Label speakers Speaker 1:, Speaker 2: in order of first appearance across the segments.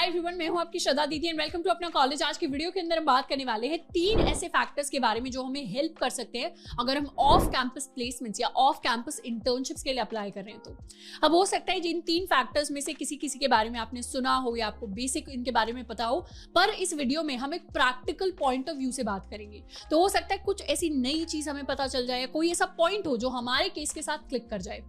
Speaker 1: Hi everyone, मैं हूं आपकी श्रद्धा दीदी एंड वेलकम टू अपना कॉलेज। आज की वीडियो के अंदर हम बात करने वाले हैं 3 ऐसे फैक्टर्स के बारे में जो हमें हेल्प कर सकते हैं अगर हम ऑफ कैंपस प्लेसमेंट्स या ऑफ कैंपस इंटर्नशिप्स के लिए अप्लाई कर रहे हैं। तो अब हो सकता है जिन 3 फैक्टर्स में से किसी के बारे में आपने सुना हो या आपको बेसिक इनके बारे में पता हो, पर इस वीडियो में हम एक प्रैक्टिकल पॉइंट ऑफ व्यू से बात करेंगे। तो हो सकता है कुछ ऐसी नई चीज हमें पता चल जाए, कोई ऐसा पॉइंट हो जो हमारे केस के साथ क्लिक कर जाए।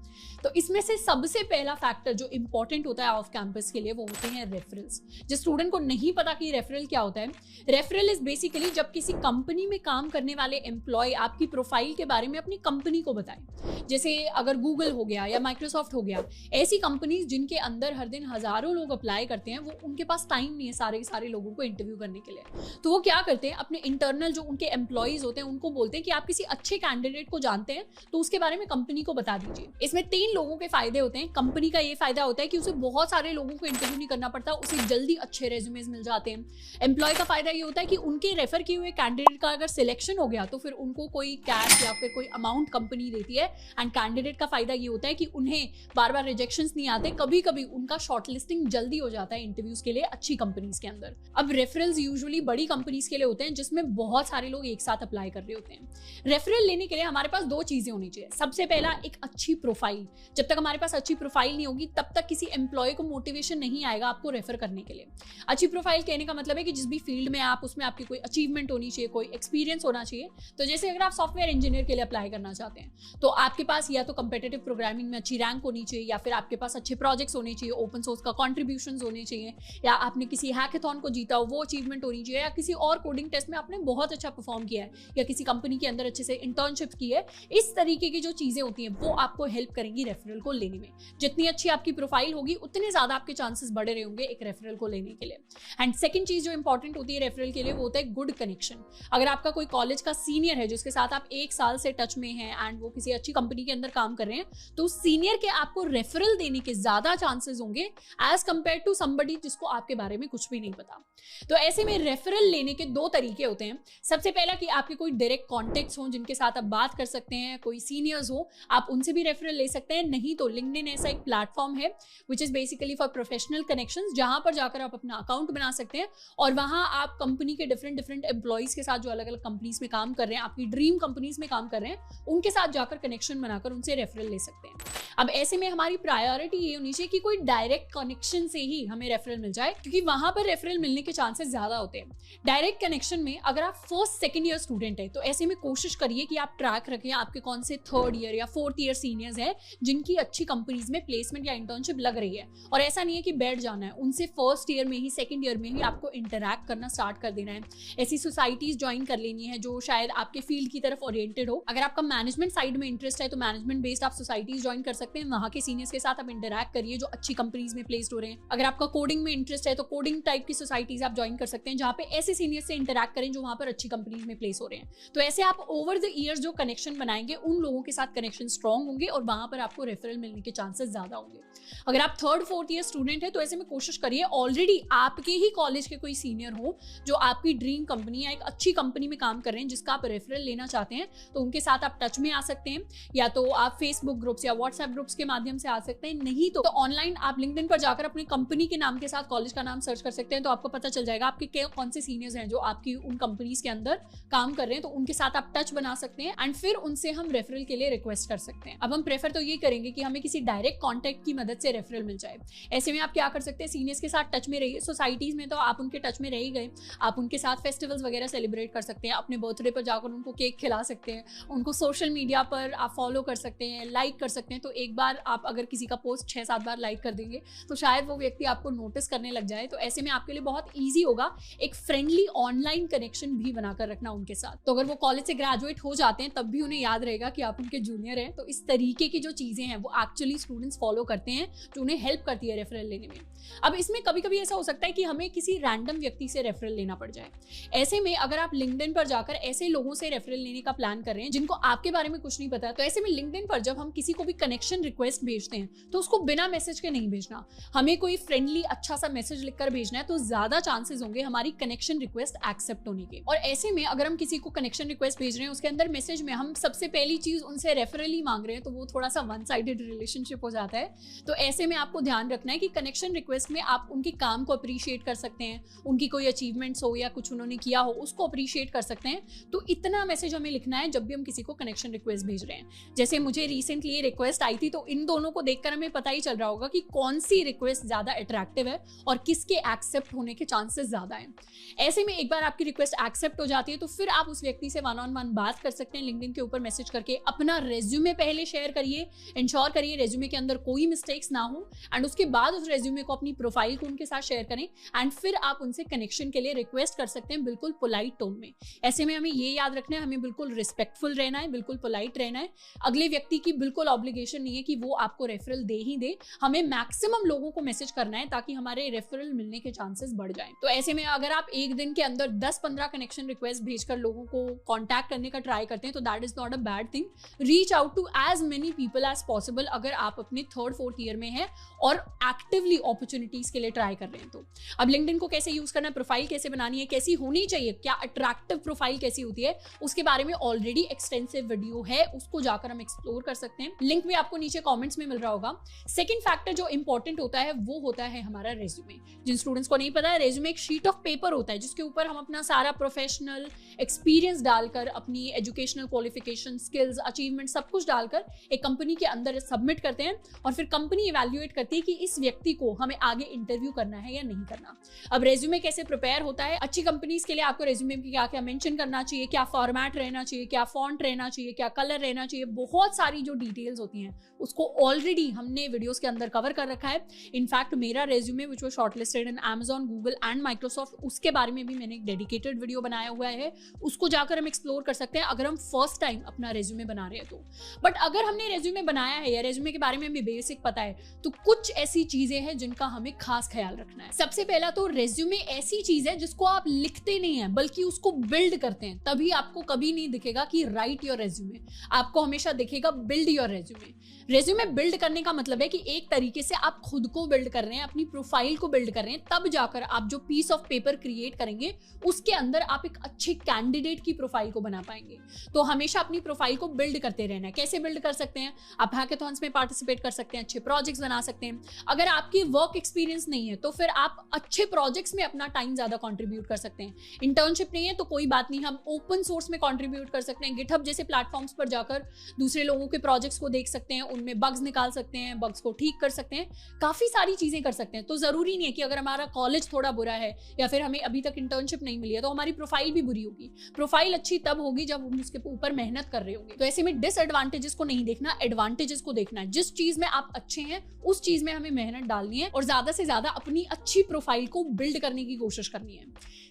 Speaker 1: तो इसमें से सबसे पहला फैक्टर जो इंपॉर्टेंट होता है ऑफ कैंपस के लिए वो होते हैं रेफरल्स। जिस स्टूडेंट को नहीं पता कि रेफरल क्या होता है, रेफरल इज बेसिकली जब किसी कंपनी में काम करने वाले एम्प्लॉय आपकी प्रोफाइल के बारे में अपनी कंपनी को बताए। जैसे अगर गूगल हो गया या माइक्रोसॉफ्ट हो गया, ऐसी कंपनीज जिनके अंदर हर दिन हजारों लोग अप्लाई करते हैं, वो उनके पास टाइम नहीं है सारे लोगों को इंटरव्यू करने के लिए। तो वो क्या करते हैं, अपने इंटरनल जो उनके एम्प्लॉयज होते हैं उनको बोलते हैं कि आप किसी अच्छे कैंडिडेट को जानते हैं तो उसके बारे में कंपनी को बता दीजिए। इसमें 3 लोगों के फायदे होते हैं। कंपनी का ये फायदा होता है कि उसे बहुत सारे लोगों को इंटरव्यू नहीं करना पड़ता, उसे जल्दी अच्छे रेज्यूमेज मिल जाते हैं। एम्प्लॉय का फायदा ये होता है कि उनके रेफर किए हुए कैंडिडेट का अगर सिलेक्शन हो गया तो फिर उनको कोई कैश या फिर कोई अमाउंट कंपनी देती है। एंड कैंडिडेट का फायदा ये होता है कि उन्हें बार बार रिजेक्शंस नहीं आते, कभी कभी उनका शॉर्टलिस्टिंग जल्दी हो जाता है इंटरव्यूज के लिए अच्छी कंपनीज के अंदर। अब रेफरल्स यूजुअली बड़ी कंपनीज के लिए होते हैं जिसमें बहुत सारे लोग एक साथ अप्लाई कर रहे होते हैं। रेफरल लेने के लिए हमारे पास 2 चीजें होनी चाहिए। सबसे पहला, एक अच्छी प्रोफाइल। जब तक हमारे पास अच्छी प्रोफाइल नहीं होगी तब तक किसी एम्प्लॉय को मोटिवेशन नहीं आएगा आपको रेफर करने के लिए। अच्छी प्रोफाइल कहने का मतलब है कि जिस भी फील्ड में आप, उसमें आपकी कोई अचीवमेंट होनी चाहिए, कोई एक्सपीरियंस होना चाहिए। तो जैसे अगर आप सॉफ्टवेयर इंजीनियर के लिए अप्लाई करना चाहते हैं तो आपके पास या तो कंपेटिटिव प्रोग्रामिंग में अच्छी रैंक होनी चाहिए, या फिर आपके पास अच्छे प्रोजेक्ट्स होने चाहिए, ओपन सोर्स का कॉन्ट्रीब्यूशंस होने चाहिए, या आपने किसी हैकाथॉन को जीता हो वो अचीवमेंट होनी चाहिए, या किसी और कोडिंग टेस्ट में आपने बहुत अच्छा परफॉर्म किया है, या किसी कंपनी के अंदर अच्छे से इंटर्नशिप की है। इस तरीके की जो चीजें होती हैं वो आपको हेल्प करेंगी रेफरल को लेने में। जितनी अच्छी आपकी प्रोफाइल होगी उतने ज्यादा आपके चांसेस बढ़े रहे होंगे एक रेफरल को लेने के लिए। एंड सेकंड चीज जो इंपॉर्टेंट होती है रेफरल के लिए वो होता है गुड कनेक्शन। अगर आपका कोई कॉलेज का सीनियर है जिसके साथ आप 1 साल से टच में हैं एंड वो किसी अच्छी कंपनी के अंदर काम कर रहे हैं, तो सीनियर के आपको रेफरल देने के ज्यादा चांसेस होंगे एज कंपेयर टू समबडी जिसको आपके बारे में कुछ भी नहीं पता। तो ऐसे में रेफरल लेने के 2 तरीके होते हैं। सबसे पहला कि आपके कोई डायरेक्ट कॉन्टेक्ट्स हो जिनके साथ आप बात कर सकते हैं, कोई सीनियर्स हो, आप उनसे भी रेफरल ले सकते हैं। नहीं तो लिंक्डइन ऐसा एक प्लेटफॉर्म है which is basically for professional connections, जहां पर जाकर आप अपना अकाउंट बना सकते हैं और वहां आप कंपनी के डिफरेंट एम्प्लॉइज के साथ जो अलग अलग कंपनीज में काम कर रहे हैं, आपकी ड्रीम कंपनीज में काम कर रहे हैं, उनके साथ जाकर कनेक्शन बनाकर उनसे रेफरल ले सकते हैं। अब ऐसे में हमारी प्रायोरिटी ये होनी चाहिए कि कोई डायरेक्ट कनेक्शन से ही हमें रेफरल मिल जाए, क्योंकि वहां पर रेफरल मिलने के चांसेस ज्यादा होते हैं। डायरेक्ट कनेक्शन में अगर आप 1st सेकंड ईयर स्टूडेंट है तो ऐसे में कोशिश करिए कि आप ट्रैक रखें आपके कौन से 3rd ईयर या 4th ईयर सीनियर्स हैं जिनकी अच्छी कंपनीज में प्लेसमेंट या इंटर्नशिप लग रही है। और ऐसा नहीं है कि बैठ जाना है, उनसे 1st ईयर में ही 2nd ईयर में ही आपको इंटरैक्ट करना स्टार्ट कर देना है। ऐसी सोसाइटीज ज्वाइन कर लेनी है जो शायद आपके फील्ड की तरफ ओरिएंटेड हो। अगर आपका मैनेजमेंट साइड में इंटरेस्ट है तो मैनेजमेंट बेस्ड आप सोसाइटीज ज्वाइन कर सकते हैं, वहां के सीनियर्स के साथ आप इंटरैक्ट करिए जो अच्छी कंपनीज में प्लेस्ड हो रहे हैं। अगर आपका कोडिंग में इंटरेस्ट है तो कोडिंग टाइप की सोसाइटीज आप ज्वाइन कर सकते हैं जहां पे ऐसे सीनियर्स से इंटरैक्ट करें जो वहां पर अच्छी कंपनीज में प्लेस हो रहे हैं। तो ऐसे आप ओवर द ईयर्स जो कनेक्शन बनाएंगे उन लोगों के साथ कनेक्शन स्ट्रॉन्ग होंगे और वहां पर आपको रेफरल मिलने के चांसेस ज्यादा होंगे। अगर आप 3rd 4th ईयर स्टूडेंट है तो ऐसे में कोशिश करिए ऑलरेडी आपके ही कॉलेज के कोई सीनियर हो जो आपकी ड्रीम कंपनी या एक अच्छी कंपनी में काम कर रहे हैं जिसका आप रेफरल लेना चाहते हैं, तो उनके साथ आप टच में आ सकते हैं। या तो आप फेसबुक ग्रुप्स या व्हाट्सएप ग्रुप्स के माध्यम से आ सकते हैं, नहीं तो ऑनलाइन आप लिंक्डइन पर जाकर अपनी कंपनी के नाम के साथ कॉलेज का नाम सर्च कर सकते हैं। तो आपको पता चल जाएगा आपके कौन से सीनियर्स हैं जो आपकी उन कंपनीज के अंदर काम कर रहे हैं, तो उनके साथ आप टच बना सकते हैं एंड फिर उनसे हम रेफरल के लिए रिक्वेस्ट कर सकते हैं। अब हम प्रेफर तो ये करेंगे कि हमें किसी डायरेक्ट कॉन्टेक्ट की मदद से रेफरल मिल जाए। ऐसे में आप क्या कर सकते हैं, सीनियर्स के साथ टच में रहिए। सोसाइटीज में तो आप उनके टच में रह ही गए, आप उनके साथ फेस्टिवल्स वगैरह सेलिब्रेट कर सकते हैं, अपने बर्थडे पर जाकर उनको केक खिला सकते हैं, उनको सोशल मीडिया पर आप फॉलो कर सकते हैं, लाइक कर सकते हैं। तो एक बार आप अगर किसी का पोस्ट 6-7 बार लाइक कर देंगे तो शायद वो व्यक्ति आपको नोटिस करने लग जाए। तो ऐसे में आपके लिए बहुत ईजी होगा एक फ्रेंडली ऑनलाइन कनेक्शन भी बनाकर रखना उनके साथ। तो अगर वो कॉलेज से ग्रेजुएट हो जाते हैं तब भी उन्हें याद रहेगा कि आप उनके जूनियर हैं। तो इस तरीके की जो चीजें हैं वो एक्चुअली स्टूडेंट्स फॉलो करते हैं जो उन्हें हेल्प करती है रेफरल लेने में। अब इसमें कभी कभी ऐसा हो सकता है कि हमें किसी रैंडम व्यक्ति से रेफरल लेना पड़ जाए। ऐसे में अगर आप लिंक्डइन पर जाकर ऐसे लोगों से रेफरल लेने का प्लान कर रहे हैं जिनको आपके बारे में कुछ नहीं पता, तो ऐसे में लिंक्डइन पर जब हम किसी को भी कनेक्शन रिक्वेस्ट भेजते हैं तो उसको बिना मैसेज के नहीं भेजना, हमें कोई फ्रेंडली अच्छा सा मैसेज लिखकर भेजना है, तो ज्यादा चांसेस होंगे हमारी कनेक्शन रिक्वेस्ट एक्सेप्ट होने के। और ऐसे में अगर हम किसी को कनेक्शन रिक्वेस्ट भेज रहे हैं उसके अंदर मैसेज में हम सबसे पहली चीज उनसे रेफरल ही मांग रहे हैं, तो वो थोड़ा सा वन साइडेड रिलेशनशिप हो जाता है। तो ऐसे में आपको ध्यान रखना है कि कनेक्शन रिक्वेस्ट में आप उनके उनके काम को अप्रिशिएट कर सकते हैं, उनकी कोई अचीवमेंट्स हो या कुछ उन्होंने किया हो उसको अप्रिशिएट कर सकते हैं। तो इतना मैसेज हमें लिखना है जब भी हम किसी को कनेक्शन रिक्वेस्ट भेज रहे हैं। जैसे मुझे रिसेंटली ये रिक्वेस्ट आई थी, तो इन दोनों को देखकर हमें पता ही चल रहा होगा कि कौन सी रिक्वेस्ट ज्यादा अट्रैक्टिव है और किसके एक्सेप्ट होने के चांसेस ज्यादा हैं। ऐसे में एक बार आपकी रिक्वेस्ट एक्सेप्ट हो जाती है तो फिर आप उस व्यक्ति से वन ऑन वन बात कर सकते हैं, लिंक्डइन के ऊपर मैसेज करके। अपना रेज्यूमे पहले शेयर करिए, इंश्योर करिए रेज्यूमे के अंदर कोई मिस्टेक्स ना हो, एंड उसके बाद उस रेज्यूमे को, अपनी प्रोफाइल को उनके साथ शेयर करें, एंड फिर आप उनसे कनेक्शन के लिए रिक्वेस्ट कर सकते हैं बिल्कुल पोलाइट टोन में। ऐसे में हमें ये याद रखना है, हमें बिल्कुल रिस्पेक्टफुल रहना है, बिल्कुल पोलाइट रहना है। अगले व्यक्ति की बिल्कुल ऑब्लिगेशन नहीं है कि वो आपको रेफरल दे ही दे, हमें मैक्सिमम लोगों को मैसेज करना है ताकि हमारे रेफरल मिलने के चांसेस बढ़ जाएं। तो ऐसे में अगर आप एक दिन के अंदर 10-15 कनेक्शन रिक्वेस्ट भेजकर लोगों को कांटेक्ट करने का ट्राई करते हैं तो that is not a bad thing. Reach out to as many people as possible अगर आप अपने 3rd-4th ईयर में हैं और एक्टिवली अपॉर्चुनिटीज के लिए ट्राई कर रहे हैं। तो अब लिंक्डइन को कैसे यूज करना है, प्रोफाइल कैसे बनानी है, कैसी होनी चाहिए, क्या अट्रैक्टिव प्रोफाइल कैसी होती है, उसके बारे में ऑलरेडी एक्सटेंसिव वीडियो है, उसको जाकर हम एक्सप्लोर कर सकते हैं। लिंक भी आपको नीचे कमेंट्स में मिल रहा होगा। सेकंड फैक्टर जो इंपॉर्टेंट होता है वो होता है हमारा रेज्यूमे। जिन स्टूडेंट्स को नहीं पता है, रेज्यूमे एक शीट ऑफ पेपर होता है जिसके ऊपर हम अपना सारा प्रोफेशनल एक्सपीरियंस डालकर, अपनी एजुकेशनल क्वालिफिकेशन, स्किल्स, अचीवमेंट सब कुछ डालकर एक कंपनी के अंदर सबमिट करते हैं और फिर कंपनी इवैल्यूएट करती है कि इस व्यक्ति को हमें आगे इंटरव्यू करना है या नहीं करना। अब रेज्यूमे कैसे प्रिपेयर होता है, अच्छी कंपनीज के लिए आपको रेज्यूमे में क्या क्या मेंशन करना चाहिए, क्या फॉर्मेट रहना चाहिए, क्या फॉन्ट रहना चाहिए, क्या कलर रहना चाहिए, बहुत सारी जो डिटेल्स होती हैं उसको ऑलरेडी हमने वीडियोस के अंदर कवर कर रखा है। इनफैक्ट मेरा resume which was shortlisted in Amazon, Google and Microsoft, उसके बारे में भी मैंने एक डेडिकेटेड वीडियो बनाया हुआ है, उसको जाकर हम एक्सप्लोर कर सकते हैं अगर हम फर्स्ट टाइम अपना रेज्यूमे बना रहे हैं तो। बट अगर हमने रेज्यूमे बनाया है या रेज्यूमे के बारे में हमें बेसिक पता है तो कुछ ऐसी चीजें हैं जिनका हमें खास ख्याल रखना है। सबसे पहला तो रेज्यूमे ऐसी चीज है जिसको आप लिखते नहीं है बल्कि उसको बिल्ड करते हैं, तभी आपको कभी नहीं दिखेगा कि राइट योर रेज्यूमे, आपको हमेशा दिखेगा build your resume. Resume build करने का मतलब है कि एक तरीके से आप खुद को बिल्ड कर रहे हैं, अपनी प्रोफाइल को बिल्ड कर रहे हैं, तब जाकर आप जो पीस ऑफ पेपर क्रिएट करेंगे उसके अंदर आप एक अच्छे कैंडिडेट की प्रोफाइल को बना पाएंगे। तो हमेशा अपनी प्रोफाइल को बिल्ड करते रहना है। कैसे बिल्ड कर सकते हैं, आप हैकेथॉन्स में पार्टिसिपेट कर सकते हैं, अच्छे प्रोजेक्ट्स बना सकते हैं। अगर आपकी वर्क एक्सपीरियंस नहीं है तो फिर आप अच्छे प्रोजेक्ट्स में अपना टाइम ज्यादा कंट्रीब्यूट कर सकते हैं। इंटर्नशिप नहीं है तो कोई बात नहीं, हम ओपन सोर्स में कंट्रीब्यूट कर सकते हैं। गिटहब जैसे प्लेटफॉर्म्स पर जाकर दूसरे लोगों के प्रोजेक्ट्स को देख सकते हैं, उनमें बग्स निकाल सकते हैं, बग्स को ठीक कर सकते हैं, काफी सारी चीजें कर सकते हैं। तो जरूरी नहीं है कि अगर हमारा कॉलेज थोड़ा बुरा है या फिर हमें अभी तक इंटर्नशिप नहीं मिली है तो हमारी प्रोफाइल भी बुरी होगी। प्रोफाइल अच्छी तब होगी जब हम उसके ऊपर मेहनत कर रहे होंगे। तो ऐसे में डिसएडवांटेजेस को नहीं देखना, एडवांटेजेस को देखना है। जिस चीज में आप अच्छे हैं उस चीज में हमें मेहनत डालनी है और ज्यादा से ज्यादा अपनी अच्छी प्रोफाइल को बिल्ड करने की कोशिश करनी है।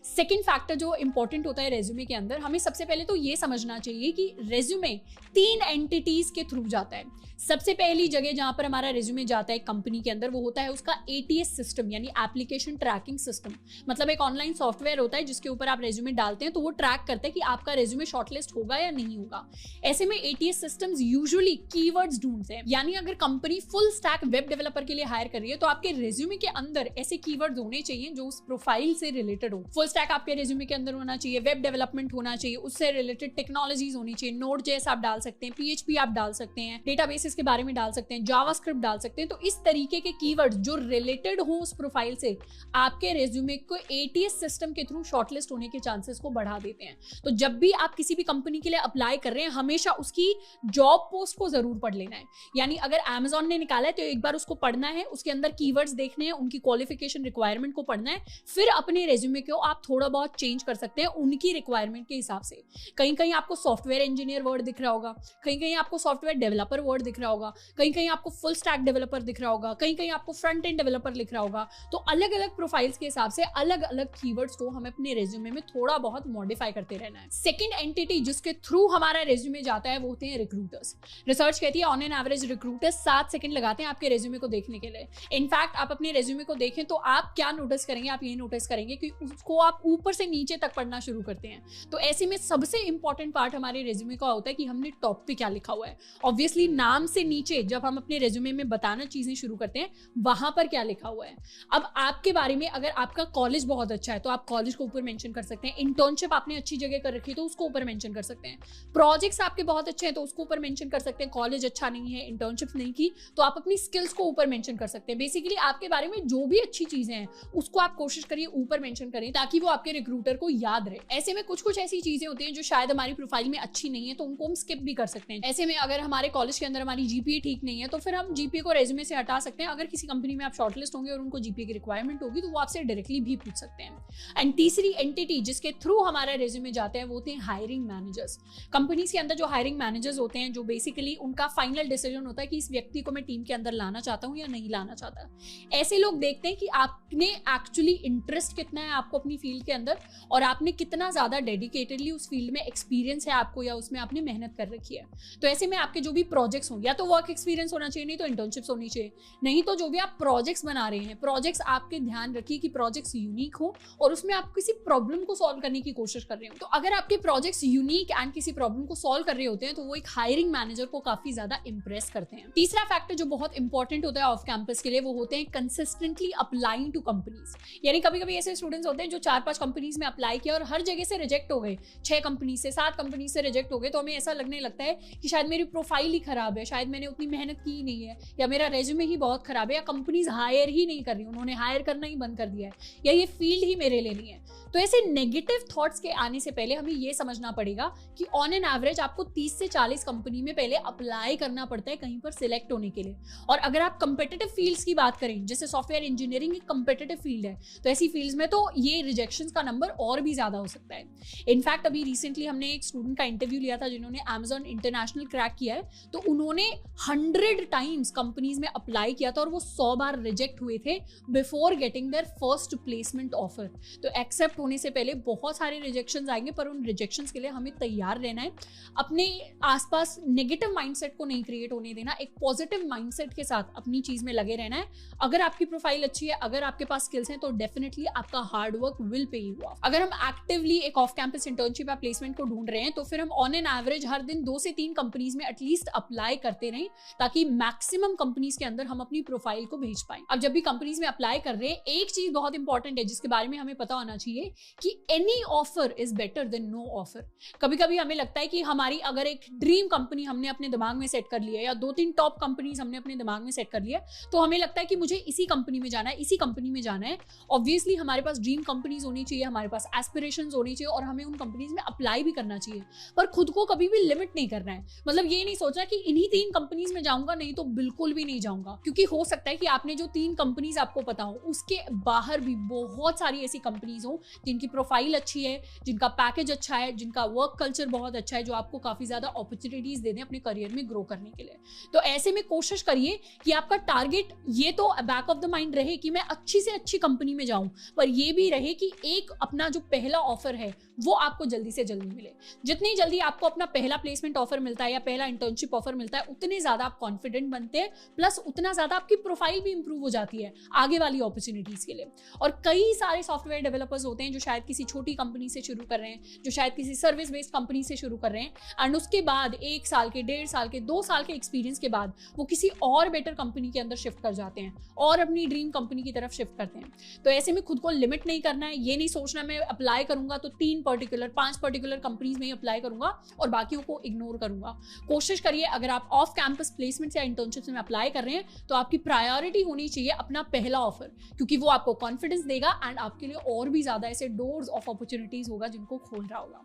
Speaker 1: सेकेंड फैक्टर जो इंपॉर्टेंट होता है रेज्यूमे के अंदर, हमें सबसे पहले तो ये समझना चाहिए कि रेज्यूमे 3 एंटिटीज के थ्रू जाता है। सबसे पहली जगह जहां पर हमारा रेज्यूमे जाता है कंपनी के अंदर वो होता है उसका ATS सिस्टम, यानी एप्लीकेशन ट्रैकिंग सिस्टम। मतलब एक ऑनलाइन सॉफ्टवेयर होता है जिसके ऊपर आप रेज्यूमे डालते हैं तो वो ट्रैक करता है कि आपका रेज्यूमे शॉर्टलिस्ट होगा या नहीं होगा। ऐसे में ATS सिस्टम्स यूजुअली कीवर्ड्स ढूंढते हैं, यानी अगर company full stack web developer के लिए हायर कर रही है तो आपके रेज्यूमे के अंदर ऐसे कीवर्ड्स होने चाहिए जो उस प्रोफाइल से रिलेटेड हो। फुल स्टैक आपके रेज्यूमे के अंदर होना चाहिए, वेब डेवलपमेंट होना चाहिए, उससे रिलेटेड टेक्नोलॉजीज होनी चाहिए। Node.js आप डाल सकते हैं, PHP आप डाल सकते हैं, डेटाबेसेस के बारे में डाल सकते हैं, जावास्क्रिप्ट डाल सकते हैं। तो इस तरीके के कीवर्ड्स जो रिलेटेड हो उस प्रोफाइल से आपके रेज्यूमे को ATS सिस्टम के थ्रू शॉर्टलिस्ट होने के चांसेस को बढ़ा देते हैं। तो जब भी आप किसी भी कंपनी के लिए अप्लाई कर रहे हैं हमेशा उसकी जॉब पोस्ट को जरूर पढ़ लेना है। यानी अगर Amazon ने निकाला है तो एक बार उसको पढ़ना है, उसके अंदर कीवर्ड्स देखने हैं, उनकी क्वालिफिकेशन रिक्वायरमेंट को पढ़ना है, फिर अपने रेज्यूमे को आप थोड़ा बहुत चेंज कर सकते हैं उनकी रिक्वायरमेंट के हिसाब से। कहीं कहीं आपको सॉफ्टवेयर इंजीनियर वर्ड दिख रहा होगा, कहीं कहीं आपको सॉफ्टवेयर डेवलपर वर्ड दिख रहा होगा, कहीं कहीं आपको फुल स्टैक डेवलपर दिख रहा होगा, कहीं कहीं आपको फ्रंट एंड डेवलपर लिख रहा होगा। तो अलग अलग प्रोफाइल्स के हिसाब से अलग अलग कीवर्ड्स को हमें अपने रेज्यूमे में थोड़ा बहुत मॉडिफाई करते रहना है। सेकंड एंटिटी जिसके थ्रू हमारा रेज्यूमे जाता है वो होते हैं रिक्रूटर्स। रिसर्च कहती है on an average recruiters 7 second लगाते हैं आपके रेज्यूमे को देखने के लिए। इनफैक्ट आप अपने रेज्यूमे को देखें तो आप क्या नोटिस करेंगे, आप ये नोटिस करेंगे कि उसको आप ऊपर से नीचे तक पढ़ना शुरू करते हैं। तो ऐसे में सबसे इंपॉर्टेंट पार्ट हमारे रेज्यूमे का होता है कि हमने टॉप पे क्या लिखा हुआ है। ऑब्वियसली नाम से नीचे जब हम अपने रेज्यूमे में बताना चीजें शुरू करते हैं वहां पर क्या लिखा हुआ है। अब आपके बारे में अगर आपका कॉलेज बहुत अच्छा है तो आप कॉलेज को ऊपर मेंशन कर सकते हैं। इंटर्नशिप आपने अच्छी जगह कर रखी है तो उसको ऊपर मेंशन कर सकते हैं। प्रोजेक्ट्स आपके बहुत अच्छे हैं तो उसको ऊपर मेंशन कर सकते हैं। कॉलेज अच्छा नहीं है, इंटर्नशिप नहीं की तो आप अपनी स्किल्स को ऊपर मेंशन कर सकते हैं। बेसिकली आपके बारे में जो जो भी अच्छी चीजें हैं उसको आप कोशिश करिए ऊपर मेंशन करें, ताकि वो आपके रिक्रूटर को याद रहे। ऐसे में कुछ कुछ ऐसी चीजें होती हैं जो शायद हमारी प्रोफाइल में अच्छी नहीं है, तो उनको हम स्किप भी कर सकते हैं। ऐसे में अगर हमारे कॉलेज के अंदर हमारी जीपीए ठीक नहीं है, तो फिर हम जीपीए को रेज्यूमे से हटा सकते हैं। अगर किसी कंपनी में आप शॉर्टलिस्ट होंगे और उनको जीपीए की रिक्वायरमेंट होगी, तो वो आपसे डायरेक्टली भी पूछ सकते हैं। एंड तीसरी एंटिटी जिसके थ्रू हमारा रेज्यूमे जाता है वो होते हैं हायरिंग मैनेजर्स। कंपनीज के अंदर जो हायरिंग मैनेजर्स होते हैं, जो बेसिकली उनका फाइनल डिसीजन होता है कि इस व्यक्ति को मैं टीम के अंदर लाना चाहता हूं या नहीं लाना चाहता। ऐसे लोग देखते हैं कि आपने एक्चुअली इंटरेस्ट कितना है आपको अपनी फील्ड के अंदर, और आपने कितना ज्यादा डेडिकेटेडली उस फील्ड में एक्सपीरियंस है आपको, या उसमें आपने मेहनत कर रखी है। तो ऐसे में आपके जो भी प्रोजेक्ट्स हों, या तो वर्क एक्सपीरियंस होना चाहिए, नहीं तो इंटर्नशिप्स होनी चाहिए, नहीं तो जो भी आप प्रोजेक्ट्स बना रहे हैं, प्रोजेक्ट्स आपके ध्यान रखिए कि प्रोजेक्ट्स यूनिक हो और उसमें आप किसी प्रॉब्लम को सॉल्व करने की कोशिश कर रहे हो। तो अगर आपके प्रोजेक्ट्स यूनिक एंड किसी प्रॉब्लम को सॉल्व कर रहे होते हैं, तो वो एक हायरिंग मैनेजर को काफी ज्यादा इंप्रेस करते हैं। तीसरा फैक्टर जो बहुत इंपॉर्टेंट होता है ऑफ कैंपस के लिए, वो होते हैं कंसिस्टेंटली अप्लाइंग टू कंपनीज। यानी कभी कभी ऐसे स्टूडेंट्स होते हैं जो 4-5 कंपनीज में अप्लाई किया और हर जगह से रिजेक्ट हो गए, 6 कंपनी से 7 कंपनी से रिजेक्ट हो गए, तो हमें ऐसा लगने लगता है कि शायद मेरी प्रोफाइल ही खराब है, शायद मैंने उतनी मेहनत की ही नहीं है, या मेरा रेज्यूमे ही बहुत खराब है, या कंपनीज हायर ही नहीं कर रही, उन्होंने हायर करना ही बंद कर दिया है, या ये फील्ड ही मेरे लिए नहीं है। तो ऐसे नेगेटिव थॉट्स के आने से पहले हमें ये समझना पड़ेगा कि ऑन एन एवरेज आपको 30 से 40 कंपनी में पहले अप्लाई करना पड़ता है कहीं पर सिलेक्ट होने के लिए। और अगर आप कंपेटिटिव फील्ड्स की बात करें, जैसे सॉफ्टवेयर इंजीनियरिंग एक कंपेटिटिव फील्ड है, तो ऐसी फील्ड्स में तो ये रिजेक्शंस का नंबर और भी ज्यादा हो सकता है। इनफैक्ट अभी रिसेंटली हमने एक स्टूडेंट का इंटरव्यू लिया था जिन्होंने Amazon इंटरनेशनल क्रैक किया है, तो उन्होंने 100 टाइम्स कंपनीज में अप्लाई किया था और वो 100 बार रिजेक्ट हुए थे before getting their first placement offer. तो एक्सेप्ट होने से पहले बहुत सारे रिजेक्शंस आएंगे, पर उन रिजेक्शंस के लिए हमें तैयार रहना है। अपने आसपास नेगेटिव माइंडसेट को नहीं क्रिएट होने देना, एक पॉजिटिव माइंडसेट के साथ अपनी चीज में लगे रहना है। अगर आपकी प्रोफाइल अच्छी है, अगर आपके पास स्किल्स हैं, तो डेफिनेटली आपका hard work will pay you of. अगर हम एक्टिवली एक ऑफ कैंपस इंटर्नशिप या प्लेसमेंट को ढूंढ रहे हैं, तो फिर हम ऑन एन एवरेज हर दिन 2 से 3 कंपनीज में एटलीस्ट अप्लाई करते रहें, ताकि मैक्सिमम कंपनीज के अंदर हम अपनी प्रोफाइल को भेज पाएं। अब जब भी कंपनीज में अप्लाई कर रहे हैं, एक चीज बहुत इंपॉर्टेंट है जिसके बारे में हमें पता होना चाहिए कि any offer is better than no offer. कभी कभी हमें लगता है कि हमारी अगर एक ड्रीम कंपनी हमने अपने दिमाग में सेट कर लिया है, या 2-3 टॉप कंपनीज हमने अपने दिमाग में सेट कर लिया है, तो हमें लगता है कि मुझे इसी कंपनी में जाना है, इसी कंपनी में जाना है। ऑब्वियसली हमारे पास ड्रीम कंपनीज होनी चाहिए, हमारे पास एस्पिरेशंस होनी चाहिए, और हमें उन कंपनीज में अप्लाई भी करना चाहिए, पर खुद को कभी भी लिमिट नहीं करना है। मतलब ये नहीं सोचना कि इन्हीं 3 कंपनीज में जाऊंगा, नहीं तो बिल्कुल भी नहीं जाऊंगा, क्योंकि हो सकता है कि आपने जो 3 कंपनीज आपको पता हो, उसके बाहर भी बहुत सारी ऐसी कंपनीज हो जिनकी प्रोफाइल अच्छी है, जिनका पैकेज अच्छा है, जिनका वर्क कल्चर बहुत अच्छा है, जो आपको काफी ज्यादा अपॉर्चुनिटीज दे दें अपने करियर में ग्रो करने के लिए। तो ऐसे में कोशिश करिए कि आपका टारगेट ये तो बैक ऑफ द माइंड रहे कि मैं अच्छी से अच्छी कंपनी में जाऊं, पर ये भी रहे कि एक अपना जो पहला ऑफर है वो आपको जल्दी से जल्दी मिले। जितनी जल्दी आपको अपना पहला प्लेसमेंट ऑफर मिलता है या पहला इंटर्नशिप ऑफर मिलता है, उतने ज्यादा आप कॉन्फिडेंट बनते हैं, प्लस उतना ज्यादा आपकी प्रोफाइल भी इंप्रूव हो जाती है आगे वाली अपॉर्चुनिटीज के लिए। और कई सारे सॉफ्टवेयर डेवलपर्स होते हैं जो शायद किसी छोटी कंपनी से शुरू कर रहे हैं, जो शायद किसी सर्विस बेस्ड कंपनी से शुरू कर रहे हैं, एंड उसके बाद 1 साल के, 1.5 साल के, 2 साल के एक्सपीरियंस के बाद वो किसी और बेटर कंपनी के अंदर शिफ्ट कर जाते हैं और अपनी ड्रीम कंपनी की तरफ शिफ्ट करते हैं। तो ऐसे में खुद को लिमिट नहीं करना है। ये नहीं सोचना मैं अप्लाई करूंगा तो 5 पर्टिकुलर कंपनीज में ही अप्लाई करूंगा और बाकियों को इग्नोर करूंगा। कोशिश करिए अगर आप ऑफ कैंपस प्लेसमेंट या इंटर्नशिप्स में अप्लाई कर रहे हैं तो आपकी प्रायोरिटी होनी चाहिए अपना पहला ऑफर, क्योंकि वो आपको कॉन्फिडेंस देगा एंड आपके लिए और भी ज्यादा ऐसे डोर्स ऑफ अपॉर्चुनिटीज होगा जिनको खोल रहा होगा।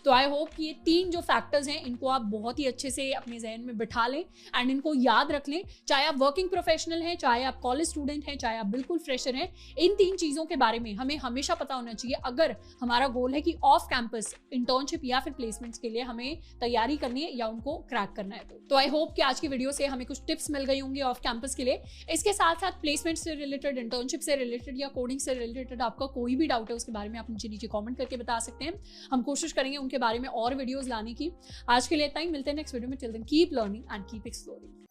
Speaker 1: तो आई होप कि ये 3 जो फैक्टर्स हैं इनको आप बहुत ही अच्छे से अपने जहन में बिठा लें एंड इनको याद रख लें। चाहे आप वर्किंग प्रोफेशनल हैं, चाहे आप कॉलेज स्टूडेंट हैं, चाहे आप बिल्कुल फ्रेशर हैं, इन 3 चीजों के बारे में हमें हमेशा पता होना चाहिए अगर हमारा गोल है कि ऑफ कैंपस इंटर्नशिप या फिर प्लेसमेंट्स के लिए हमें तैयारी करनी है या उनको क्रैक करना है। तो आई होप कि आज की वीडियो से हमें कुछ टिप्स मिल गई होंगी ऑफ कैंपस के लिए। इसके साथ साथ प्लेसमेंट से रिलेटेड, इंटर्नशिप से रिलेटेड या कोडिंग से रिलेटेड आपका कोई भी डाउट है उसके बारे में आप मुझे नीचे कमेंट करके बता सकते हैं। हम कोशिश करेंगे उनके बारे में और वीडियोस लाने की। आज के लिए इतना ही, मिलते हैं नेक्स्ट वीडियो में। Till then keep learning and keep exploring.